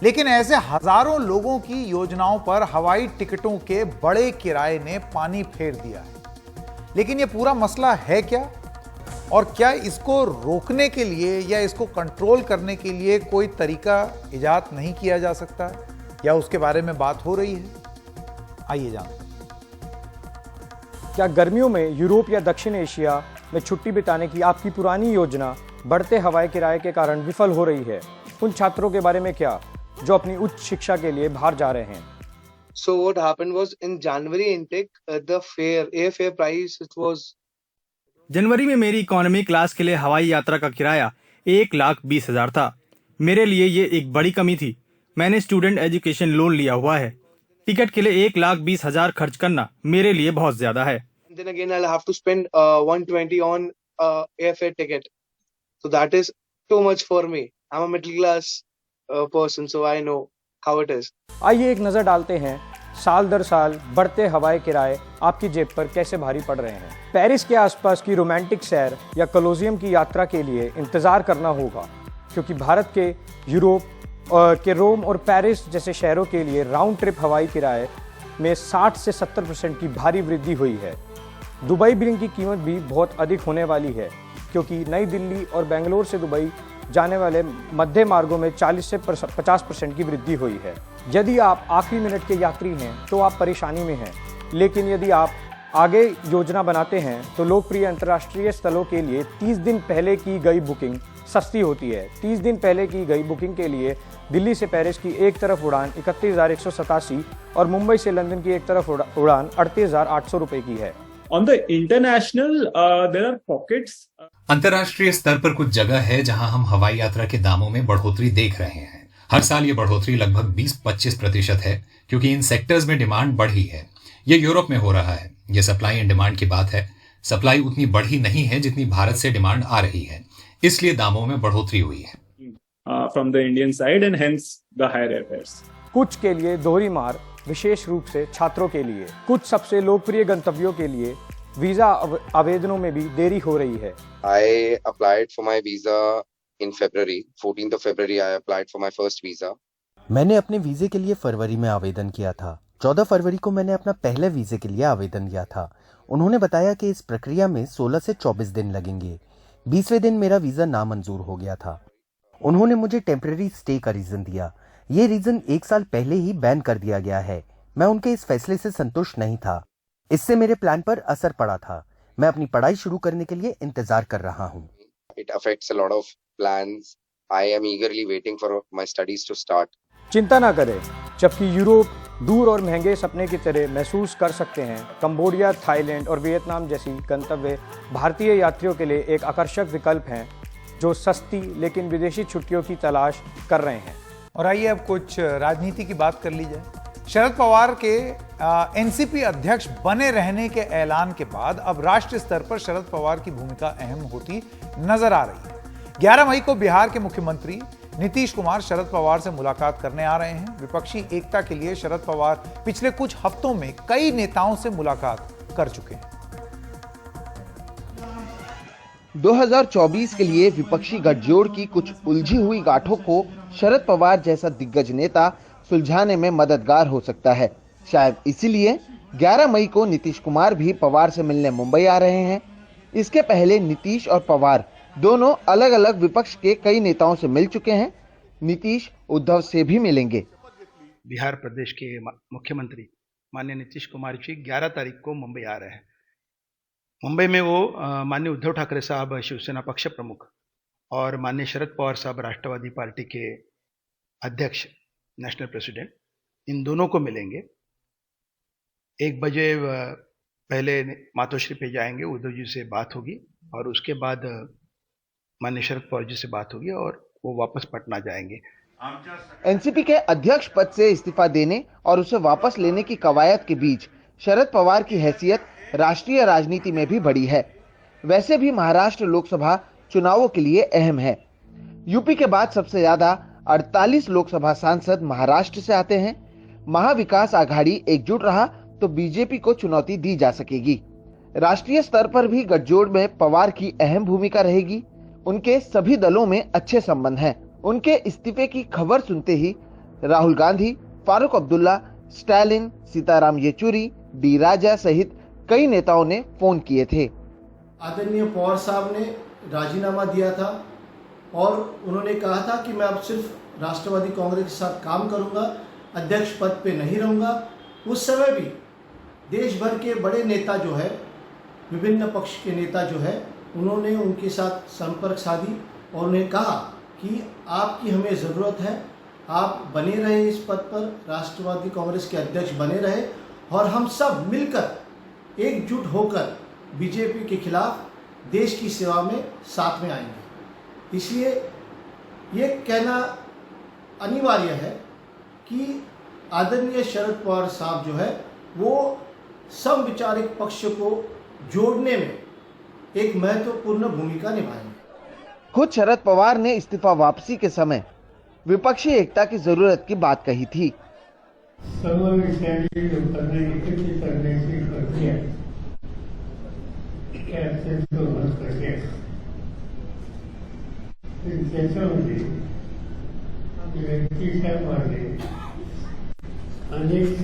लेकिन ऐसे हजारों लोगों की योजनाओं पर हवाई टिकटों के बड़े किराए ने पानी फेर दिया है। लेकिन यह पूरा मसला है क्या, और क्या इसको रोकने के लिए या इसको कंट्रोल करने के लिए कोई तरीका इजाद नहीं किया जा सकता, या उसके बारे में बात हो रही है? आइए जानते हैं। क्या गर्मियों में यूरोप या दक्षिण एशिया में छुट्टी बिताने की आपकी पुरानी योजना बढ़ते हवाई किराए के कारण विफल हो रही है? उन छात्रों के बारे में क्या जो अपनी उच्च शिक्षा के लिए बाहर जा रहे हैं? So what happened was in January intake, the airfare price it was. जनवरी में मेरी इकोनॉमी क्लास के लिए हवाई यात्रा का किराया 1,20,000 था। मेरे लिए ये एक बड़ी कमी थी। मैंने स्टूडेंट एजुकेशन लोन लिया हुआ है। टिकट के लिए 1,20,000 खर्च करना मेरे लिए बहुत ज्यादा है। Then again I'll have to spend 120 on airfare ticket. So that is too much for me. I'm a middle class person, so I know how it is. आइए एक नजर डालते हैं साल दर साल बढ़ते हवाई किराए आपकी जेब पर कैसे भारी पड़ रहे हैं। पेरिस के आसपास की रोमांटिक सैर या कोलोसियम की यात्रा के लिए इंतजार करना होगा, क्योंकि भारत के, यूरोप के रोम और पेरिस जैसे शहरों के लिए राउंड ट्रिप हवाई किराए में 60 से 70% की भारी वृद्धि हुई है। दुबई बिलिंग की कीमत भी बहुत अधिक होने वाली है, क्योंकि नई दिल्ली और बेंगलोर से दुबई जाने वाले मध्य मार्गों में 40 से 50% की वृद्धि हुई है। यदि आप आखिरी मिनट के यात्री हैं तो आप परेशानी में हैं, लेकिन यदि आप आगे योजना बनाते हैं तो लोकप्रिय अंतर्राष्ट्रीय स्थलों के लिए 30 दिन पहले की गई बुकिंग सस्ती होती है। 30 दिन पहले की गई बुकिंग के लिए दिल्ली से पेरिस की एक तरफ उड़ान 31,187 और मुंबई से लंदन की एक तरफ उड़ान 38,800 रुपए की है। On the international, there are pockets. अंतर्राष्ट्रीय स्तर पर कुछ जगह है जहां हम हवाई यात्रा के दामों में बढ़ोतरी देख रहे हैं। हर साल ये बढ़ोतरी लगभग 20-25% है, क्योंकि इन सेक्टर्स में डिमांड बढ़ी है। ये यूरोप में हो रहा है। ये सप्लाई एंड डिमांड की बात है। सप्लाई उतनी बढ़ी नहीं है जितनी भारत से डिमांड आ रही है, इसलिए दामों में बढ़ोतरी हुई है। From the Indian side and hence the higher airfares. कुछ के लिए दोहरी मार, विशेष रूप से छात्रों के लिए। कुछ सबसे लोकप्रिय गंतव्यों के लिए वीजा आवेदनों में भी देरी हो रही है। I applied for my visa in February. 14th of February I applied for my first visa. मैंने अपने वीजे के लिए फरवरी में आवेदन किया था। 14 फरवरी को मैंने अपना पहले वीजे के लिए आवेदन किया था। उन्होंने बताया कि इस प्रक्रिया में 16 से 24 दिन लगेंगे। 20वें दिन मेरा वीजा नामंजूर हो गया था। उन्होंने मुझे टेम्परेरी स्टे का रीजन दिया। ये रीजन 1 साल पहले ही बैन कर दिया गया है। मैं उनके इस फैसले से संतुष्ट नहीं था। इससे मेरे प्लान पर असर पड़ा था। मैं अपनी पढ़ाई शुरू करने के लिए इंतजार कर रहा हूँ। It affects a lot of plans. I am eagerly waiting for my studies to start. चिंता ना करें, जबकि यूरोप दूर और महंगे सपने की तरह महसूस कर सकते हैं। कंबोडिया, थाईलैंड और वियतनाम जैसी गंतव्य भारतीय यात्रियों के लिए एक आकर्षक विकल्प हैं, जो सस्ती लेकिन विदेशी छुट्टियों की तलाश कर रहे हैं। और आइए अब कुछ राजनीति की बात कर ली जाए। शरद पवार के एनसीपी अध्यक्ष बने रहने के ऐलान के बाद अब राष्ट्रीय स्तर पर शरद पवार की भूमिका अहम होती नजर आ रही है। 11 मई को बिहार के मुख्यमंत्री नीतीश कुमार शरद पवार से मुलाकात करने आ रहे हैं। विपक्षी एकता के लिए शरद पवार पिछले कुछ हफ्तों में कई नेताओं से मुलाकात कर चुके हैं। 2024 के लिए विपक्षी गठजोड़ की कुछ उलझी हुई गांठों को शरद पवार जैसा दिग्गज नेता सुलझाने में मददगार हो सकता है। शायद इसीलिए 11 मई को नीतीश कुमार भी पवार से मिलने मुंबई आ रहे हैं। इसके पहले नीतीश और पवार दोनों अलग अलग विपक्ष के कई नेताओं से मिल चुके हैं। नीतीश उद्धव से भी मिलेंगे। बिहार प्रदेश के मुख्यमंत्री माननीय नीतीश कुमार जी 11 तारीख को मुंबई आ रहे हैं। मुंबई में वो माननीय उद्धव ठाकरे साहब शिवसेना पक्ष प्रमुख और माननीय शरद पवार साहब राष्ट्रवादी पार्टी के अध्यक्ष नेशनल प्रेसिडेंट, इन दोनों को मिलेंगे। 1 बजे पहले मातोश्री पे जाएंगे, उद्धव जी से बात होगी और उसके बाद माननीय शरद पवार जी से बात होगी और वो वापस पटना जाएंगे। एनसीपी के अध्यक्ष पद से इस्तीफा देने और उसे वापस लेने की कवायद के बीच शरद पवार की हैसियत राष्ट्रीय राजनीति में भी बड़ी है। वैसे भी महाराष्ट्र लोकसभा चुनावों के लिए अहम है। यूपी के बाद सबसे ज्यादा 48 लोकसभा सांसद महाराष्ट्र से आते हैं। महाविकास आघाड़ी एकजुट रहा तो बीजेपी को चुनौती दी जा सकेगी। राष्ट्रीय स्तर पर भी गठजोड़ में पवार की अहम भूमिका रहेगी। उनके सभी दलों में अच्छे संबंध हैं। उनके इस्तीफे की खबर सुनते ही राहुल गांधी, फारूक अब्दुल्ला, स्टालिन, सीताराम येचुरी, डी राजा सहित कई नेताओं ने फोन किए थे। आदरणीय पवार साहब ने राजीनामा दिया था और उन्होंने कहा था कि मैं अब सिर्फ राष्ट्रवादी कांग्रेस के साथ काम करूंगा, अध्यक्ष पद पे नहीं रहूंगा। उस समय भी देश भर के बड़े नेता जो है, विभिन्न पक्ष के नेता जो है, उन्होंने उनके साथ संपर्क साधी और उन्हें कहा कि आपकी हमें ज़रूरत है, आप बने रहे इस पद पर, राष्ट्रवादी कांग्रेस के अध्यक्ष बने रहे और हम सब मिलकर एकजुट होकर बीजेपी के खिलाफ देश की सेवा में साथ में आएंगे। इसलिए ये कहना अनिवार्य है कि आदरणीय शरद पवार साहब जो है वो समविचारिक पक्ष को जोड़ने में एक महत्वपूर्ण भूमिका निभाएंगे। खुद शरद पवार ने इस्तीफा वापसी के समय विपक्षी एकता की जरूरत की बात कही थी। अनेक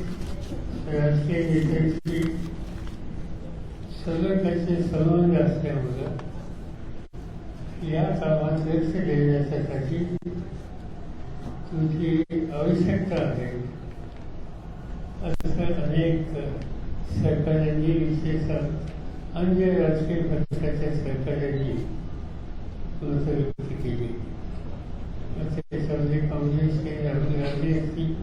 राजकीय नेत्यांची सगळं त्याचे संबंध असल्यामुळं या कामात लक्ष देण्यासाठी तुमची आवश्यकता आहे असं अनेक सरकारांनी, विशेषतः अन्य राजकीय पक्षाच्या सरकारांनी मत व्यक्त केली। त्याच्यामध्ये काँग्रेसचे राहुल गांधी असतील,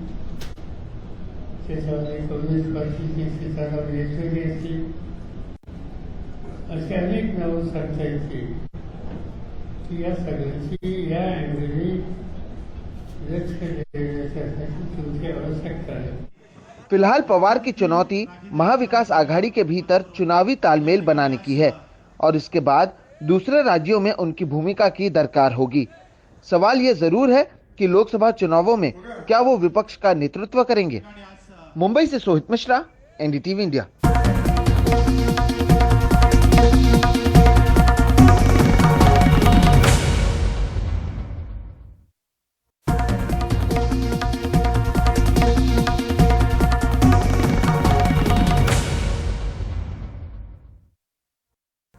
त्याच्यामध्ये काँग्रेस पार्टीचे सीताराम येचुरी असतील, असे अनेक नावं सांगता येतील की या सगळ्यांची या अँगलने लक्ष देण्यासाठी तुमची आवश्यकता आहे। फिलहाल पवार की चुनौती महाविकास आघाड़ी के भीतर चुनावी तालमेल बनाने की है और इसके बाद दूसरे राज्यों में उनकी भूमिका की दरकार होगी। सवाल ये जरूर है कि लोकसभा चुनावों में क्या वो विपक्ष का नेतृत्व करेंगे। मुंबई से Sohit Mishra, NDTV India.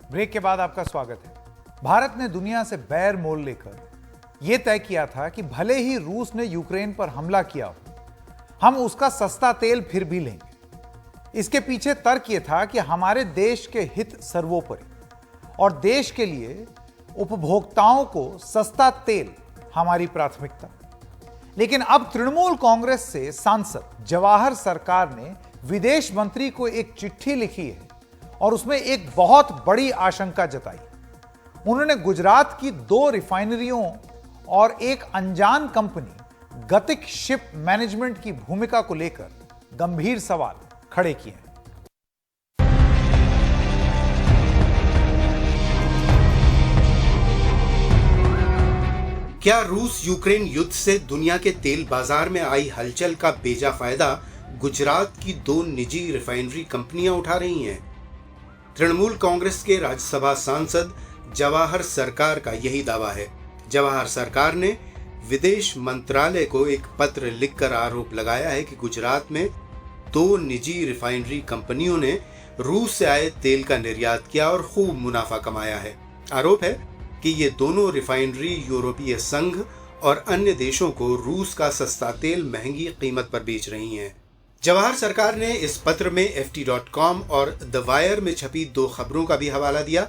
Break के बाद आपका स्वागत है। भारत ने दुनिया से बैर मोल लेकर यह तय किया था कि भले ही रूस ने यूक्रेन पर हमला किया हो, हम उसका सस्ता तेल फिर भी लेंगे। इसके पीछे तर्क यह था कि हमारे देश के हित सर्वोपरि और देश के लिए उपभोक्ताओं को सस्ता तेल हमारी प्राथमिकता। लेकिन अब तृणमूल कांग्रेस से सांसद जवाहर सरकार ने विदेश मंत्री को एक चिट्ठी लिखी है और उसमें एक बहुत बड़ी आशंका जताई। उन्होंने गुजरात की 2 रिफाइनरियों और एक अनजान कंपनी गतिक शिप मैनेजमेंट की भूमिका को लेकर गंभीर सवाल खड़े किए हैं। क्या रूस यूक्रेन युद्ध से दुनिया के तेल बाजार में आई हलचल का बेजा फायदा गुजरात की 2 निजी रिफाइनरी कंपनियां उठा रही हैं? तृणमूल कांग्रेस के राज्यसभा सांसद जवाहर सरकार का यही दावा है। जवाहर सरकार ने विदेश मंत्रालय को एक पत्र लिखकर आरोप लगाया है कि गुजरात में 2 निजी रिफाइनरी कंपनियों ने रूस से आए तेल का निर्यात किया और खूब मुनाफा कमाया है। आरोप है कि ये दोनों रिफाइनरी यूरोपीय संघ और अन्य देशों को रूस का सस्ता तेल महंगी कीमत पर बेच रही हैं। जवाहर सरकार ने इस पत्र में ft.com और द वायर में छपी 2 खबरों का भी हवाला दिया।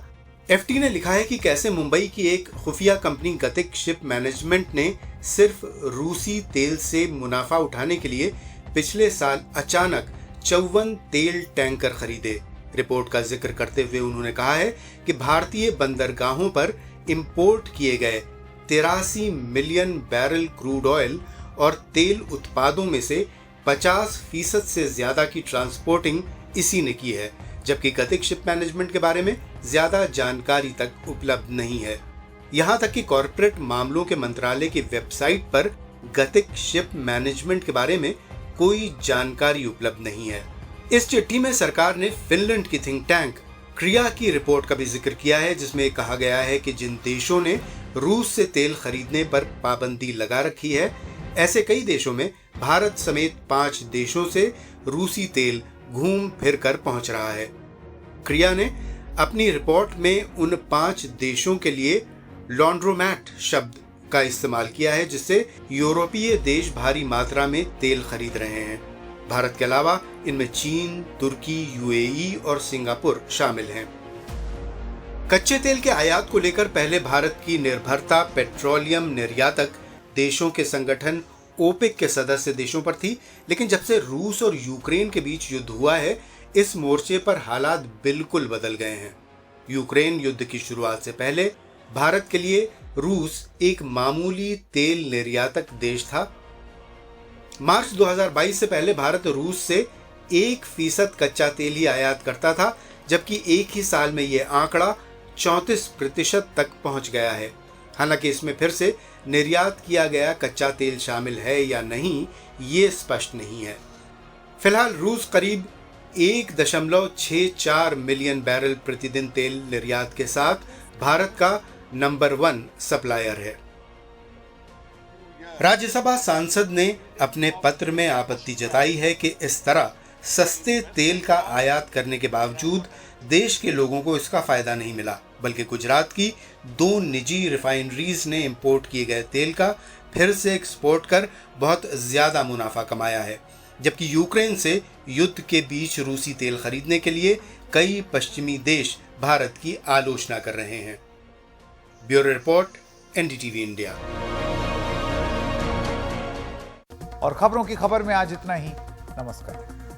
FT ने लिखा है कि कैसे मुंबई की एक खुफिया कंपनी गतिक शिप मैनेजमेंट ने सिर्फ रूसी तेल से मुनाफा उठाने के लिए पिछले साल अचानक 54 तेल टैंकर खरीदे। रिपोर्ट का जिक्र करते हुए उन्होंने कहा है कि भारतीय बंदरगाहों पर इंपोर्ट किए गए 83 मिलियन बैरल क्रूड ऑयल और तेल उत्पादों में से 50% से ज्यादा की ट्रांसपोर्टिंग इसी ने की है, जबकि गतिक शिप मैनेजमेंट के बारे में ज्यादा जानकारी तक उपलब्ध नहीं है। यहां तक कि कॉर्पोरेट मामलों के मंत्रालय की वेबसाइट पर गतिक शिप मैनेजमेंट के बारे में कोई जानकारी उपलब्ध नहीं है। इस चिट्ठी में सरकार ने फिनलैंड की थिंक टैंक क्रिया की रिपोर्ट का भी जिक्र किया है, जिसमें कहा गया है कि जिन देशों ने रूस से तेल खरीदने पर पाबंदी लगा रखी है, ऐसे कई देशों में भारत समेत 5 देशों से रूसी तेल घूम फिर कर पहुंच रहा है। क्रिया ने अपनी रिपोर्ट में उन 5 देशों के लिए लॉन्ड्रोमैट शब्द का इस्तेमाल किया है, जिससे यूरोपीय देश भारी मात्रा में तेल खरीद रहे हैं। भारत के अलावा इनमें चीन, तुर्की, यूएई और सिंगापुर शामिल हैं। कच्चे तेल के आयात को लेकर पहले भारत की निर्भरता पेट्रोलियम निर्यातक देशों के संगठन ओपेक के सदस्य देशों पर थी, लेकिन जब से रूस और यूक्रेन के बीच युद्ध हुआ है, इस मोर्चे पर हालात बिल्कुल बदल गए हैं। यूक्रेन युद्ध की शुरुआत से पहले भारत के लिए रूस एक मामूली तेल निर्यातक देश था। मार्च 2022 से पहले भारत रूस से 1% कच्चा तेल ही आयात करता था, जबकि एक ही साल में यह आंकड़ा 34% तक पहुंच गया है। हालांकि इसमें फिर से निर्यात किया गया कच्चा तेल शामिल है या नहीं, ये स्पष्ट नहीं है। फिलहाल रूस करीब 1.64 मिलियन बैरल प्रतिदिन तेल निर्यात के साथ भारत का नंबर 1 सप्लायर है। राज्यसभा सांसद ने अपने पत्र में आपत्ति जताई है कि इस तरह सस्ते तेल का आयात करने के बावजूद देश के लोगों को इसका फायदा नहीं मिला, बल्कि गुजरात की 2 निजी रिफाइनरीज ने इंपोर्ट किए गए तेल का फिर से एक्सपोर्ट कर बहुत ज्यादा मुनाफा कमाया है, जबकि यूक्रेन से युद्ध के बीच रूसी तेल खरीदने के लिए कई पश्चिमी देश भारत की आलोचना कर रहे हैं। Bureau report, NDTV India. और खबरों की खबर में आज इतना ही। नमस्कार।